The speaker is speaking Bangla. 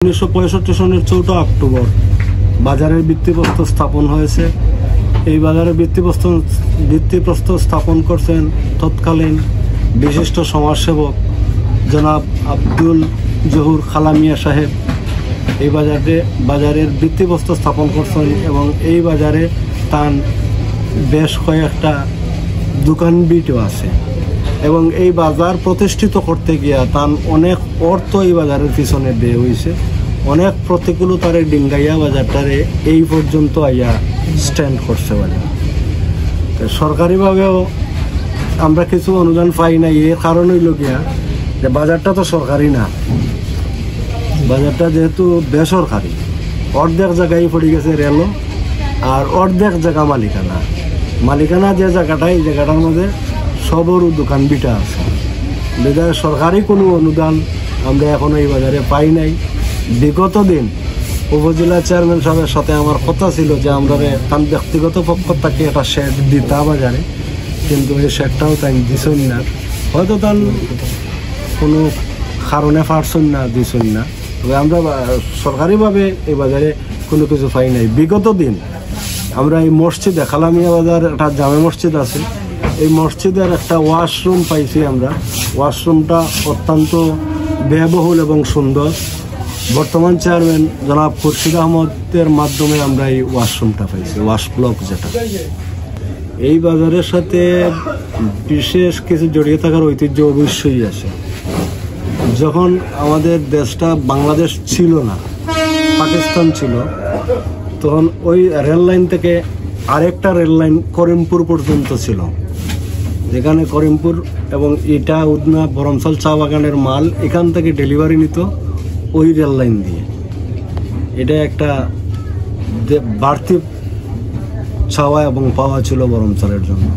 1965 সনের 4 অক্টোবর বাজারের ভিত্তিপ্রস্তর স্থাপন হয়েছে। এই বাজারের ভিত্তিপ্রস্তর স্থাপন করছেন তৎকালীন বিশিষ্ট সমাজসেবক জনাব আব্দুল জহুর খালামিয়া সাহেব। এই বাজারের ভিত্তিপ্রস্তর স্থাপন করছেন এবং এই বাজারে তার বেশ কয়েকটা দোকান বিটও আছে এবং এই বাজার প্রতিষ্ঠিত করতে গিয়া তার অনেক অর্থ এই বাজারের পিছনে ব্যয় হয়েছে। অনেক প্রতিকূলতার ডিঙ্গাইয়া বাজারটারে এই পর্যন্ত আইয়া স্ট্যান্ড করছে বাজার। সরকারিভাবেও আমরা কিছু অনুদান পাই না, এর কারণ হইল গিয়া যে বাজারটা তো সরকারি না, বাজারটা যেহেতু বেসরকারি, অর্ধেক জায়গায় পড়ে গেছে রেলও আর অর্ধেক জায়গা মালিকানা যে জায়গাটা, এই জায়গাটার মধ্যে সবরও দোকান বিটা আছে। বিধায় সরকারি কোনো অনুদান আমরা এখনো এই বাজারে পাই নাই। বিগত দিন উপজেলা চেয়ারম্যান সাহেবের সাথে আমার কথা ছিল যে আমরা তার ব্যক্তিগত পক্ষ থেকে একটা শেড দিতা বাজারে, কিন্তু এই শেডটাও তাই দিছই না। হয়তো তার কোনো কারণে পারছই না, দিছই না। তবে আমরা সরকারিভাবে এই বাজারে কোনো কিছু পাই নাই। বিগত দিন আমরা এই মসজিদে, খালামিয়া বাজার একটা জামে মসজিদ আছে, এই মসজিদের একটা ওয়াশরুম পাইছি আমরা। ওয়াশরুমটা অত্যন্ত ব্যয়বহুল এবং সুন্দর। বর্তমান চেয়ারম্যান জনাব খুরশিদ আহমদের মাধ্যমে আমরা এই ওয়াশরুমটা পাইছি, ওয়াশ ব্লক যেটা। এই বাজারের সাথে বিশেষ কিছু জড়িয়ে থাকার ঐতিহ্য অবশ্যই আছে। যখন আমাদের দেশটা বাংলাদেশ ছিল না, পাকিস্তান ছিল, তখন ওই রেল লাইন থেকে আরেকটা রেল লাইন করিমপুর পর্যন্ত ছিল, যেখানে করিমপুর এবং ইটা, উদনা, বরমসাল চা বাগানের মাল এখান থেকে ডেলিভারি নিত ওই রেল লাইন দিয়ে। এটা একটা বাড়তি ছাওয়া এবং পাওয়া ছিল বরমসালের জন্য।